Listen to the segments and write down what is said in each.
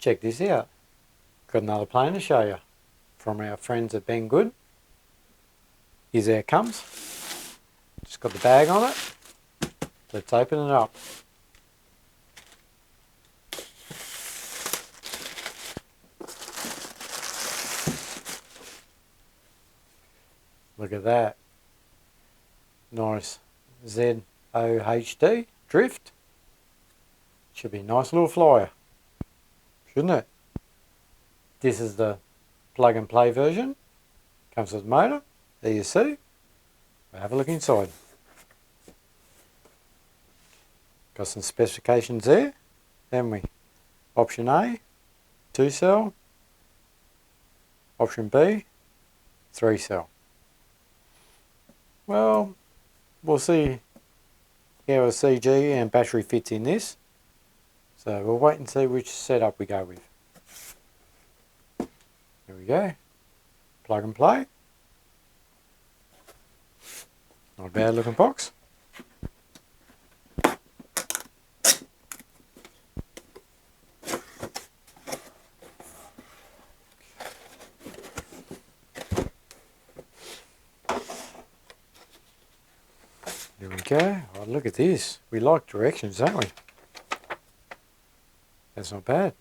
check this out. Got another plane to show you from our friends at Banggood. Here's how it comes. Just got the bag on it. Let's open it up. Look at that. Nice ZOHD Drift. Should be a nice little flyer, shouldn't it? This is the plug and play version. Comes with motor. There you see. Have a look inside. Got some specifications there. Then we option A, 2-cell. Option B, 3-cell. Well, we'll see how a CG and battery fits in this. So we'll wait and see which setup we go with. Here we go. Plug and play. Not a bad looking box. There we go. Oh, look at this. We like directions, don't we? That's not bad.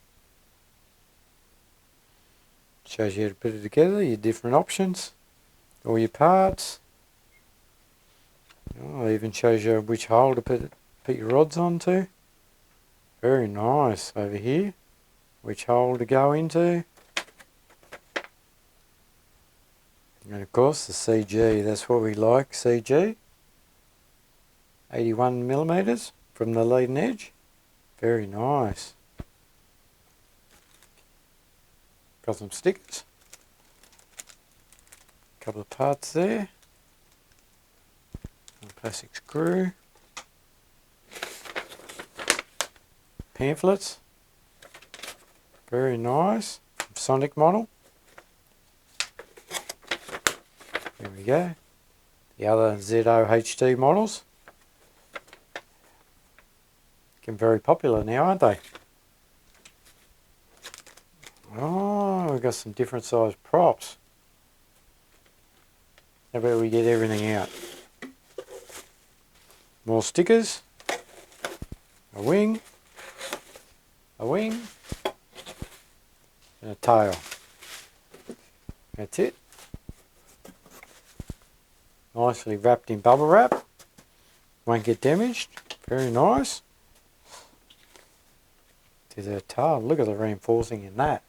Shows you how to put it together, your different options, all your parts. Oh, it even shows you which hole to put your rods onto. Very nice over here. Which hole to go into. And of course the CG, that's what we like, CG. 81mm from the leading edge. Very nice. Got some stickers. A couple of parts there. A plastic screw. Pamphlets. Very nice. Sonic model. There we go. The other ZOHD models. Getting very popular now, aren't they? Oh, we've got some different size props. How about we get everything out? More stickers. A wing. A wing. And a tail. That's it. Nicely wrapped in bubble wrap. Won't get damaged. Very nice. There's our tail. Look at the reinforcing in that.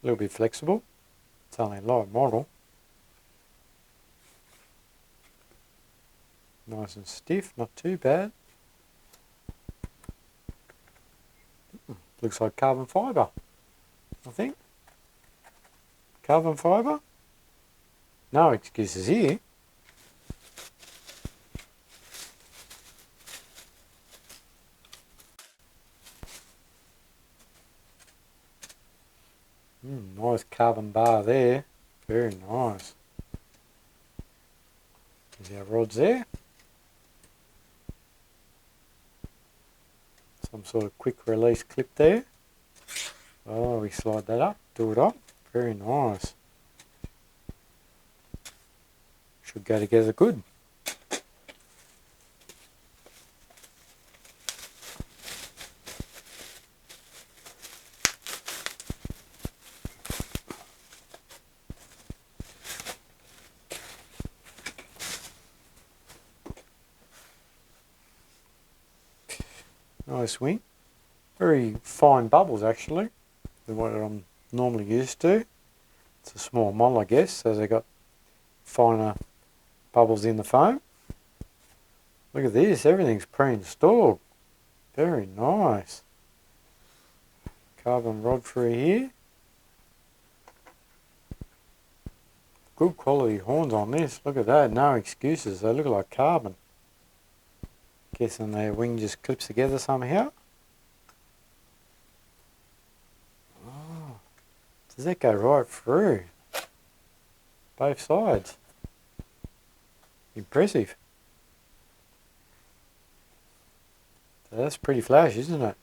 A little bit flexible. It's only a light model. Nice and stiff, not too bad. Looks like carbon fibre, I think. Carbon fibre? No excuses here. Nice carbon bar there. Very nice. There's our rods there. Some sort of quick release clip there. Oh, we slide that up, do it up. Very nice. Should go together good. Nice wing. Very fine bubbles actually, than what I'm normally used to. It's a small model I guess, so they got finer bubbles in the foam. Look at this, everything's pre-installed. Very nice. Carbon rod through here. Good quality horns on this, look at that, no excuses, they look like carbon. Guessing their wing just clips together somehow. Oh, does that go right through? Both sides. Impressive. So that's pretty flash, isn't it?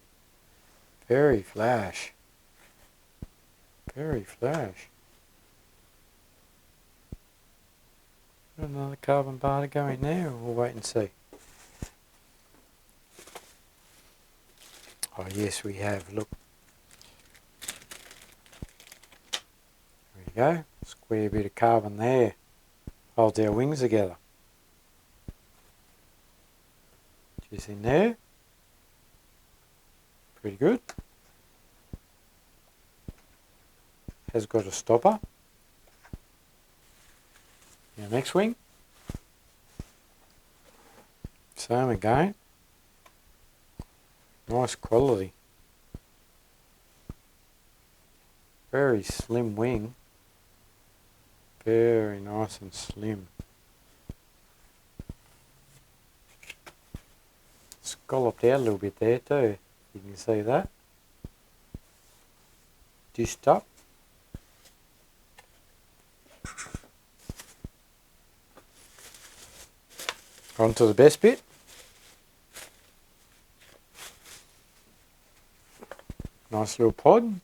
Very flash. Very flash. Another carbon bar to go in there, we'll wait and see. Oh yes, we have, look. There we go, square bit of carbon there. Holds our wings together. Just in there. Pretty good. Has got a stopper. Our next wing. Same again. Nice quality. Very slim wing. Very nice and slim. Scalloped out a little bit there too. You can see that. Dished up. On to the best bit. Nice little pod.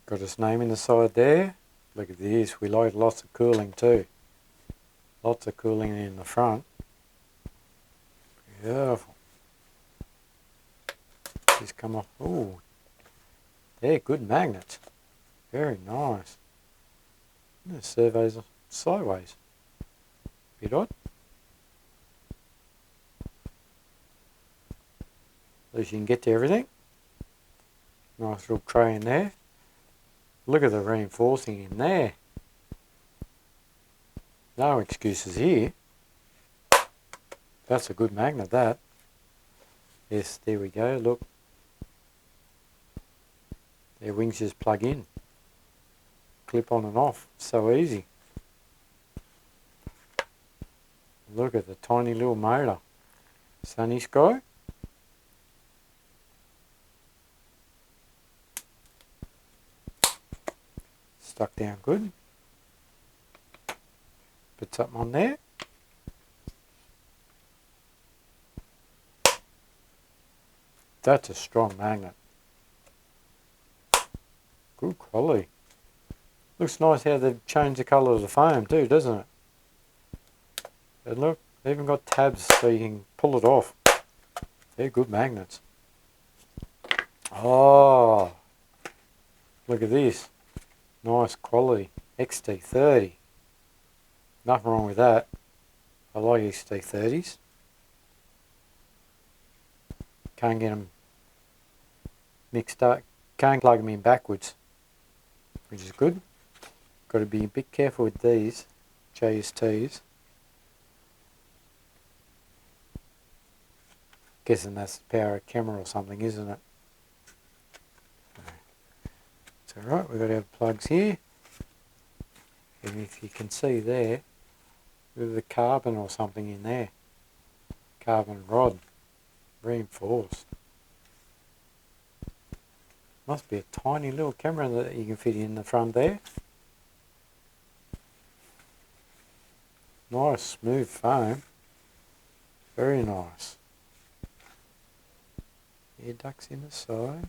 Got its name in the side there. Look at this, we like lots of cooling too. Lots of cooling in the front. Beautiful. Just come off. Ooh, they're good magnets. Very nice. The servos are sideways. Bit odd. At least you can get to everything. Nice little tray in there. Look at the reinforcing in there. No excuses here. That's a good magnet, that. Yes, there we go, look. Their wings just plug in. Clip on and off, so easy. Look at the tiny little motor. Sunny sky. Stuck down good. Put something on there. That's a strong magnet. Good quality. Looks nice how they've changed the colour of the foam too, doesn't it? And look, they've even got tabs so you can pull it off. They're good magnets. Oh, look at this. Nice quality. XT30. Nothing wrong with that. I like XT30s. Can't get them mixed up. Can't plug them in backwards, which is good. Got to be a bit careful with these JSTs. Guessing that's the power of camera or something, isn't it? It's alright, we've got our plugs here. And if you can see there, with the carbon or something in there. Carbon rod. Reinforced. Must be a tiny little camera that you can fit in the front there. Nice smooth foam. Very nice. Air ducts in the side.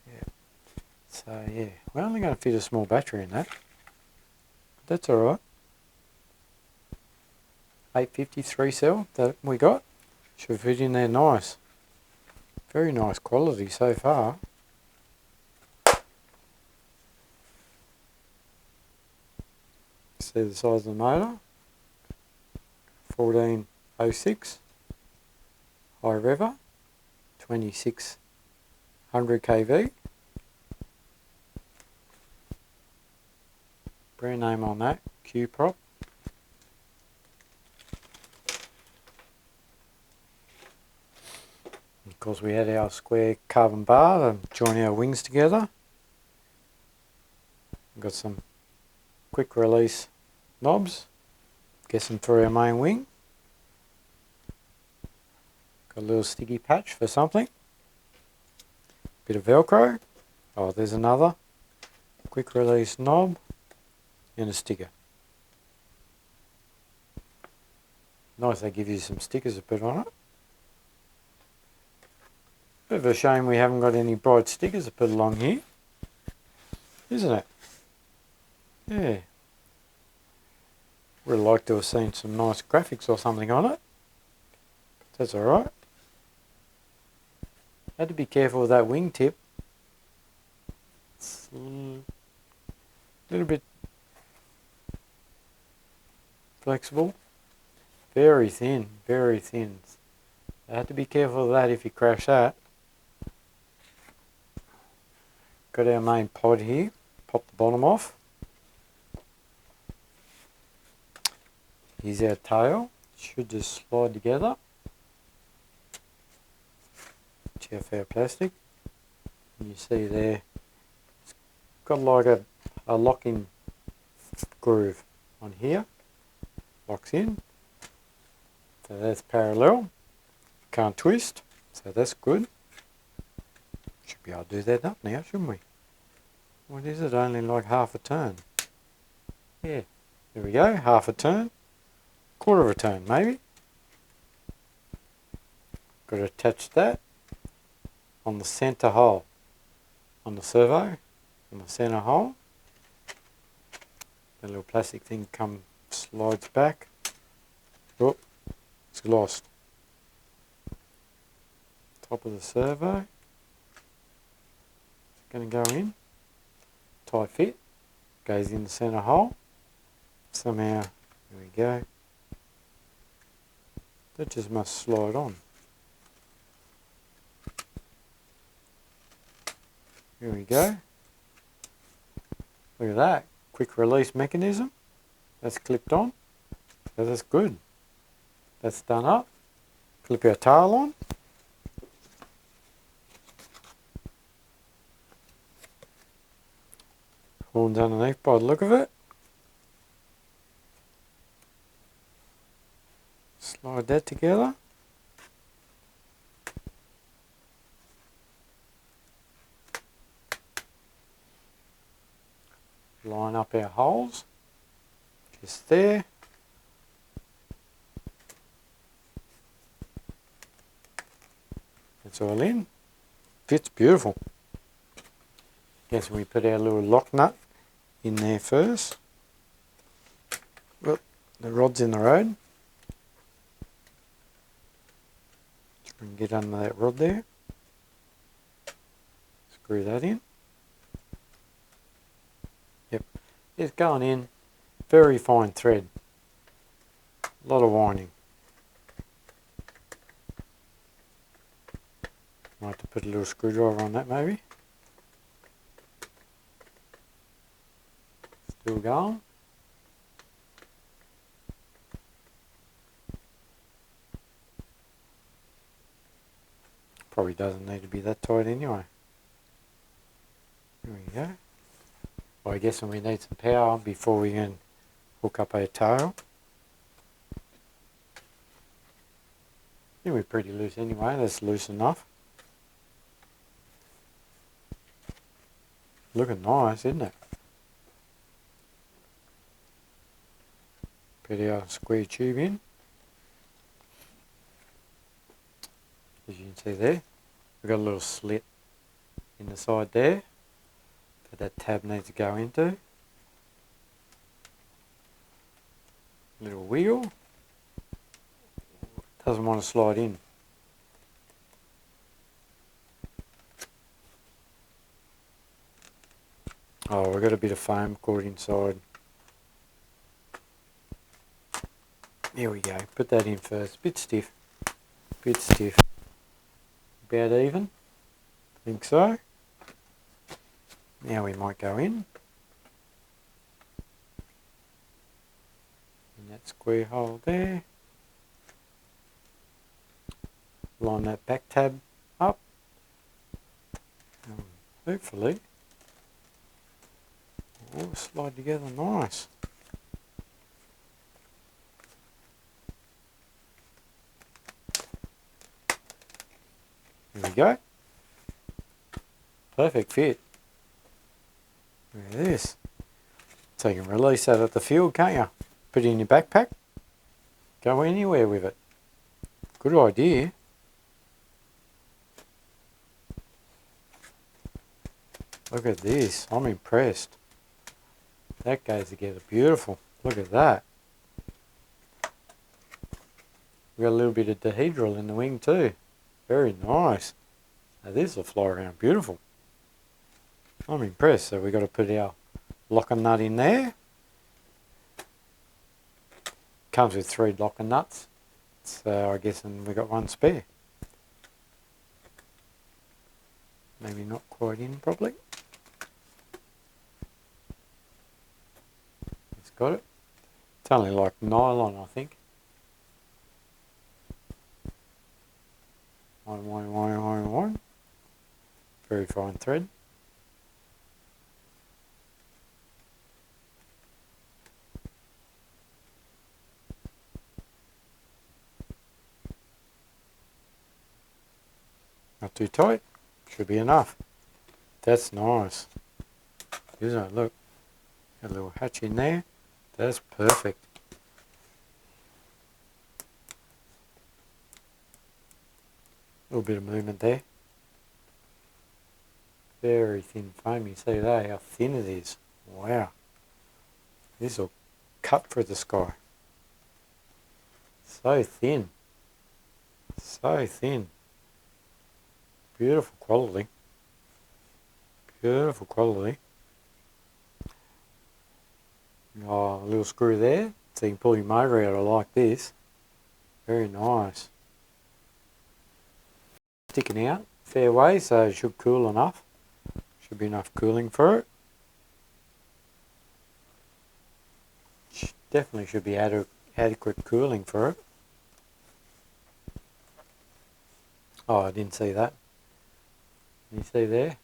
Yeah. So yeah, we're only going to fit a small battery in that. But that's alright. 853 cell that we got. Should fit in there nice. Very nice quality so far. See the size of the motor. 1406. High rever. 2600 kV. Brand name on that. Q-Prop. Of course we had our square carbon bar to join our wings together. We've got some quick release knobs. Guessing for our main wing. Got a little sticky patch for something. Bit of Velcro. Oh, there's another. Quick release knob and a sticker. Nice, they give you some stickers to put on it. Bit of a shame we haven't got any bright stickers to put along here, isn't it? Yeah. Would have liked to have seen some nice graphics or something on it. But that's alright. Had to be careful with that wingtip. It's a little bit flexible. Very thin, very thin. I had to be careful of that if you crash that. Got our main pod here. Pop the bottom off. Here's our tail. Should just slide together. Check our plastic. And you see there, it's got like a lock-in groove on here. Locks in. So that's parallel. Can't twist. So that's good. Should be able to do that up now, shouldn't we? What is it? Only like half a turn. Yeah. There we go. Half a turn. Quarter of a turn, maybe. Got to attach that on the centre hole. On the servo. On the centre hole. The little plastic thing slides back. Oh, it's lost. Top of the servo. It's going to go in. Tight fit. Goes in the centre hole. Somehow, there we go. That just must slide on. Here we go. Look at that. Quick release mechanism. That's clipped on. So that's good. That's done up. Clip our tail on. Horns underneath by the look of it. Slide that together. Line up our holes. Just there. It's all in. Fits beautiful. Guess we put our little lock nut in there first. Whoop, the rod's in the road. We can get under that rod there. Screw that in. Yep, it's going in. Very fine thread. A lot of winding. Might have to put a little screwdriver on that maybe. Still going. Probably doesn't need to be that tight anyway. There we go. Well, I guess we need some power before we can hook up our tail. I think we're pretty loose anyway, that's loose enough. Looking nice, isn't it? Put our square tube in. As you can see there, we've got a little slit in the side there that tab needs to go into. Little wheel. Doesn't want to slide in. Oh, we've got a bit of foam caught inside. Here we go. Put that in first. Bit stiff. Bit stiff. About even. Think so. Now we might go in. In that square hole there. Line that back tab up. And hopefully it will slide together nice. There we go. Perfect fit. Look at this. So you can release that at the field, can't you? Put it in your backpack. Go anywhere with it. Good idea. Look at this. I'm impressed. That goes together beautiful. Look at that. We've got a little bit of dihedral in the wing too. Very nice. Now this will fly around beautiful. I'm impressed. So we've got to put our locking nut in there. Comes with 3 locking nuts. So I guess we've got 1 spare. Maybe not quite in properly. It's got it. It's only like nylon, I think. One. Very fine thread. Not too tight. Should be enough. That's nice. Isn't it? Look. Got a little hatch in there. That's perfect. A little bit of movement there. Very thin foam. You see there how thin it is. Wow. This will cut through the sky. So thin. So thin. Beautiful quality. Beautiful quality. Oh, a little screw there, so you can pull your motor out like this. Very nice. Sticking out, fair way, so it should cool enough. Should be enough cooling for it. Definitely should be adequate cooling for it. Oh, I didn't see that. You see there?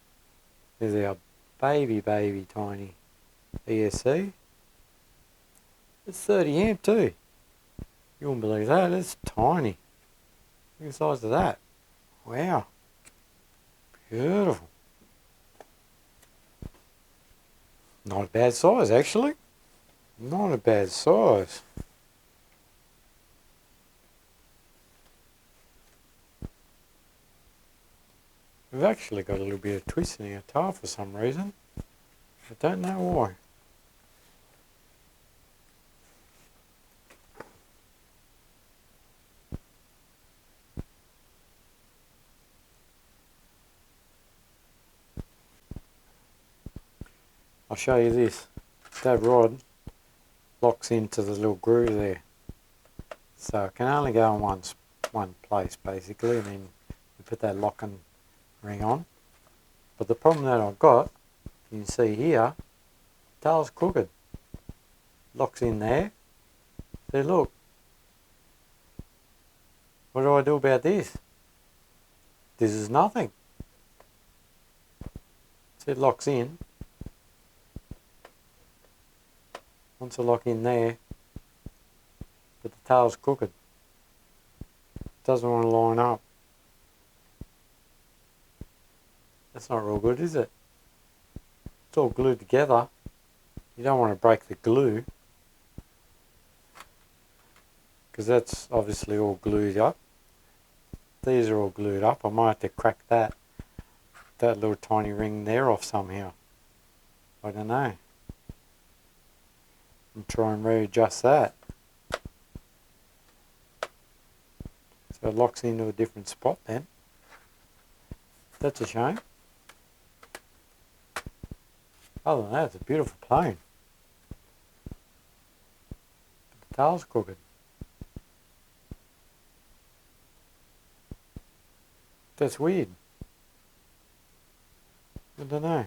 There's our baby tiny ESC. It's 30 amp too. You wouldn't believe that, it's tiny. Look at the size of that. Wow. Beautiful. Not a bad size actually. Not a bad size. We've actually got a little bit of twist in our tail for some reason. I don't know why. I'll show you this. That rod locks into the little groove there. So it can only go in one place basically, and then you put that locking ring on. But the problem that I've got, you can see here, tail's crooked. Locks in there. See, look. What do I do about this? This is nothing. See, it locks in. Once I lock in there, but the tail's crooked. Doesn't want to line up. That's not real good, is it? It's all glued together. You don't want to break the glue, because that's obviously all glued up. These are all glued up. I might have to crack that little tiny ring there off somehow. I don't know. And try and readjust that. So it locks into a different spot then. That's a shame. Other than that, it's a beautiful plane. But the tail's crooked. That's weird. I don't know.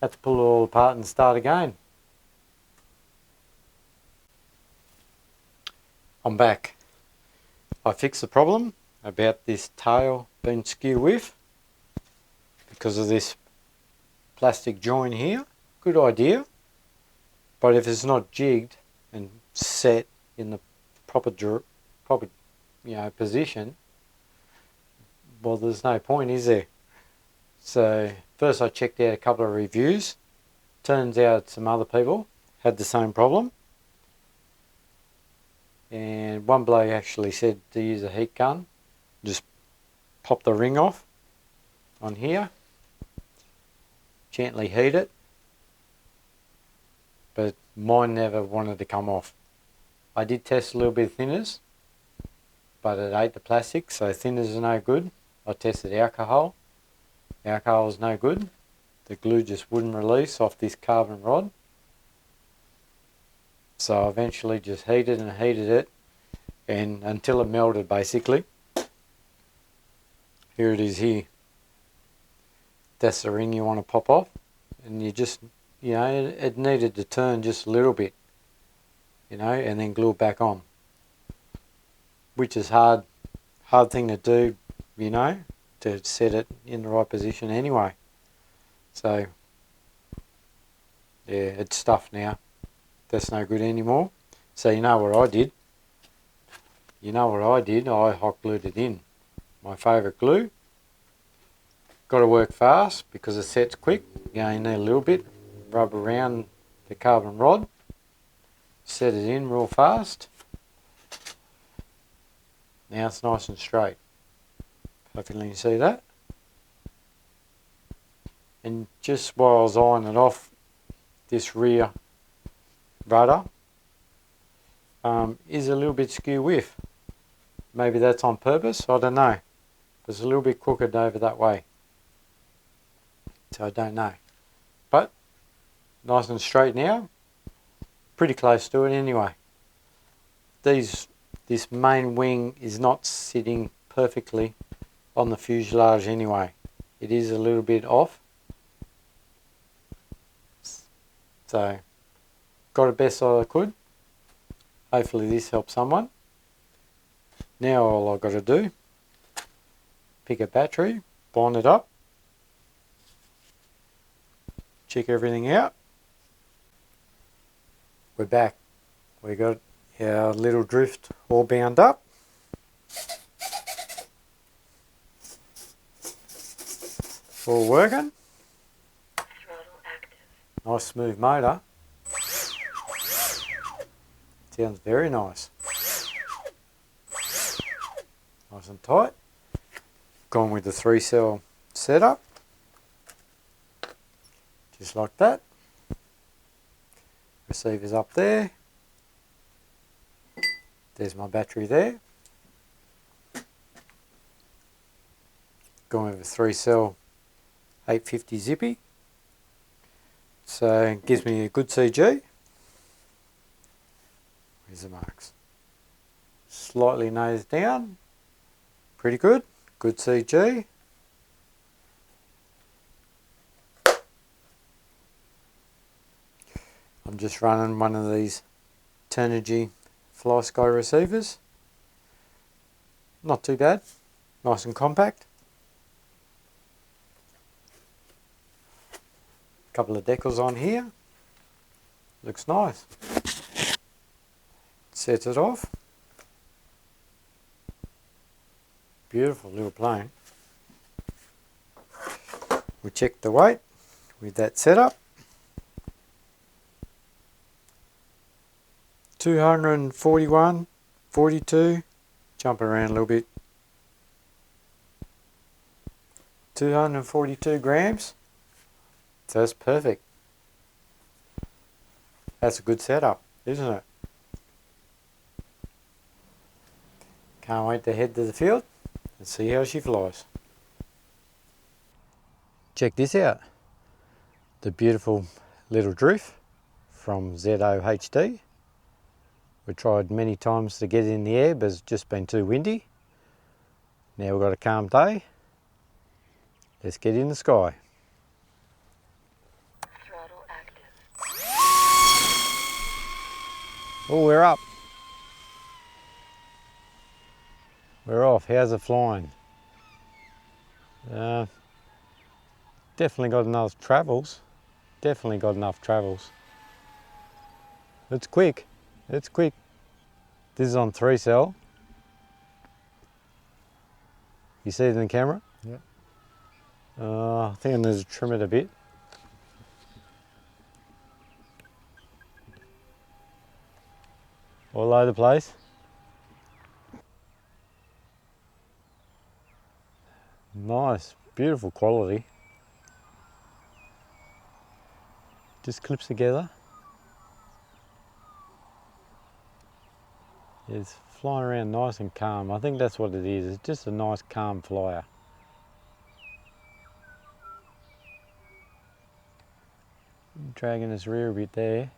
Have to pull it all apart and start again. I'm back. I fixed the problem about this tail being skew with because of this plastic joint here. Good idea. But if it's not jigged and set in the proper position, well, there's no point, is there? So first I checked out a couple of reviews. Turns out some other people had the same problem. And one bloke actually said to use a heat gun, just pop the ring off on here, gently heat it, but mine never wanted to come off. I did test a little bit of thinners, but it ate the plastic, so thinners are no good. I tested alcohol. Alcohol is no good. The glue just wouldn't release off this carbon rod. So I eventually just heated it, and until it melted basically. Here it is here. That's the ring you want to pop off, and you just, it needed to turn just a little bit, and then glue it back on, which is hard thing to do, to set it in the right position anyway. So yeah, it's stuffed now. That's no good anymore. So you know what I did? I hot glued it in. My favourite glue. Got to work fast because it sets quick. You only need a little bit. Rub around the carbon rod. Set it in real fast. Now it's nice and straight. Hopefully you see that. And just while I was eyeing it off, this rear rudder is a little bit skew with. Maybe that's on purpose, I don't know. It's a little bit crooked over that way. So I don't know. But nice and straight now. Pretty close to it anyway. This main wing is not sitting perfectly on the fuselage anyway. It is a little bit off. So got it best I could. Hopefully this helps someone. Now all I've got to do, pick a battery, bind it up, check everything out. We're back. We got our little drift all bound up. All working. Throttle active. Nice smooth motor. Sounds very nice. Nice and tight. Gone with the 3-cell setup. Just like that. Receiver's up there. There's my battery there. Gone with a 3-cell 850 zippy. So it gives me a good CG. Where's the marks? Slightly nose down. Pretty good. Good CG. I'm just running one of these Turnigy Fly Sky receivers. Not too bad. Nice and compact. Couple of decals on here. Looks nice. Sets it off. Beautiful little plane. We check the weight with that setup. 241, 42, jump around a little bit. 242 grams. So that's perfect. That's a good setup, isn't it? Can't wait to head to the field and see how she flies. Check this out. The beautiful little drift from ZOHD. We tried many times to get it in the air, but it's just been too windy. Now we've got a calm day. Let's get in the sky. Throttle active. Oh, we're up. We're off. How's it flying? Definitely got enough travels. Definitely got enough travels. It's quick. It's quick. This is on 3-cell. You see it in the camera? Yeah. I think I need to trim it a bit. All over the place. Nice, beautiful quality. just clips together. It's flying around nice and calm. I think that's what it is. It's just a nice calm flyer. Dragging his rear a bit there.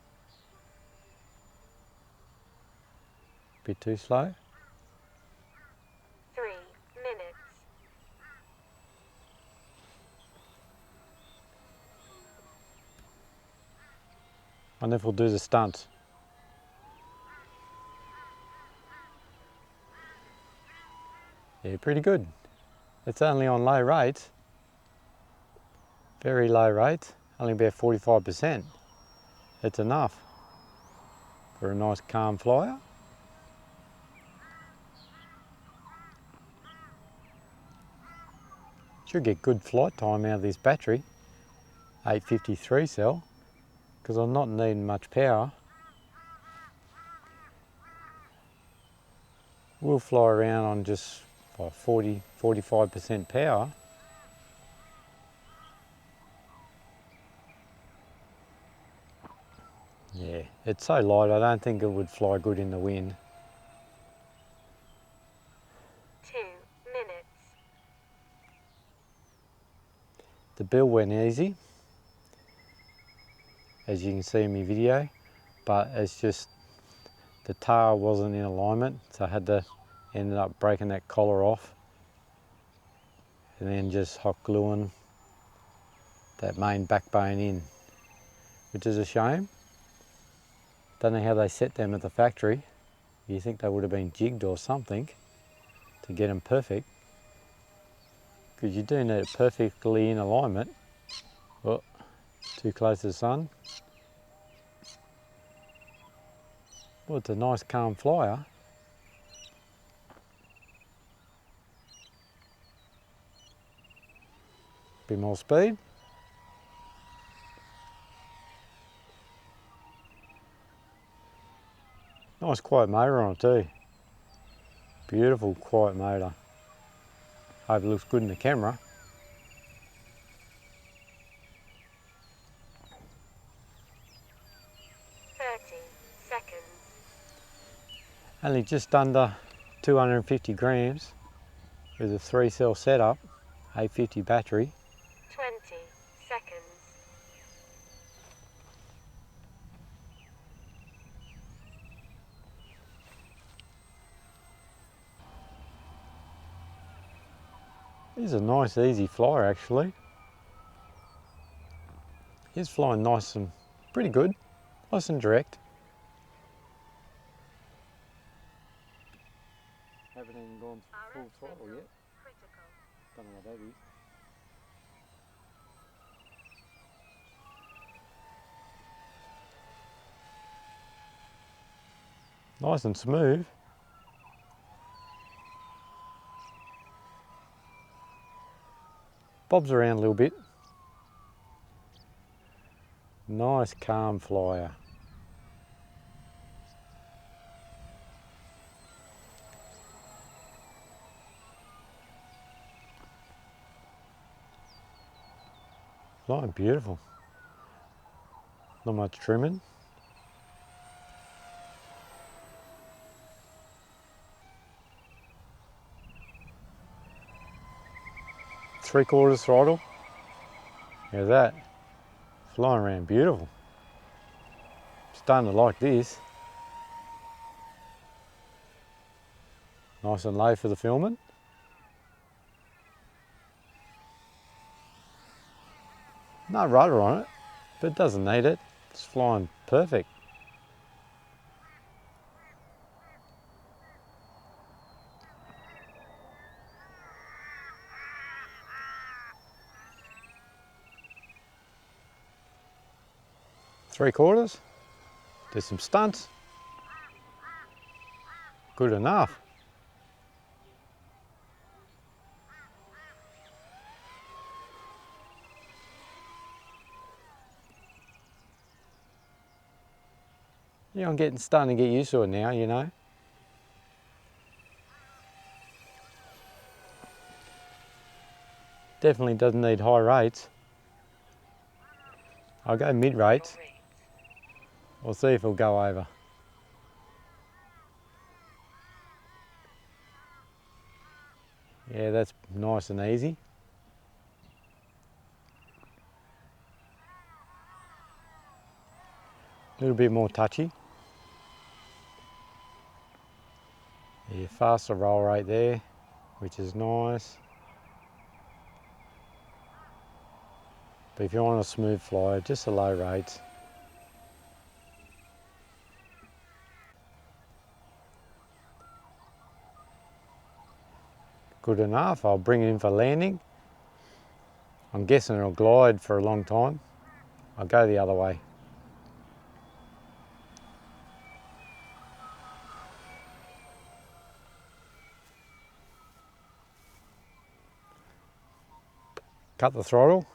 Bit too slow. 3 minutes. I wonder if we'll do the stunt. Yeah, pretty good. It's only on low rate. Very low rate, only about 45%. It's enough for a nice calm flyer. Should get good flight time out of this battery, 853 cell, because I'm not needing much power. We'll fly around on just 40–45% power. Yeah, it's so light I don't think it would fly good in the wind. 2 minutes. The bill went easy, as you can see in my video, but it's just the tail wasn't in alignment, so I had to ended up breaking that collar off and then just hot gluing that main backbone in, which is a shame. Don't know how they set them at the factory. You think they would have been jigged or something to get them perfect, because you do need it perfectly in alignment. Oh, too close to the sun. Well, it's a nice calm flyer. Bit more speed. Nice quiet motor on it too. Beautiful quiet motor. Hope it looks good in the camera. Seconds. Only just under 250 grams with a 3-cell setup, 850 battery. 20 seconds. This is a nice easy flyer actually. It's flying nice and pretty good, nice and direct. Haven't even gone full throttle yet. Critical. Don't know what that is. Nice and smooth. Bobs around a little bit. Nice calm flyer. Flying beautiful. Not much trimming. Three-quarters throttle. Here's that. Flying around beautiful. Starting to like this. Nice and low for the filming. No rudder on it, but it doesn't need it. It's flying perfect. Three-quarters. Do some stunts. Good enough. Yeah, I'm starting to get used to it now, you know. Definitely doesn't need high rates. I'll go mid-rate. We'll see if it'll go over. Yeah, that's nice and easy. A little bit more touchy. Yeah, faster roll rate there, which is nice. But if you want a smooth fly, just a low rate. Good enough. I'll bring it in for landing. I'm guessing it'll glide for a long time. I'll go the other way. Cut the throttle.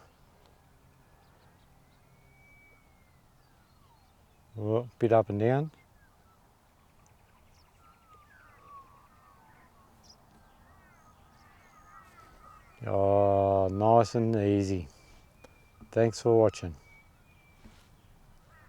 Oh, bit up and down. Oh, nice and easy. Thanks for watching.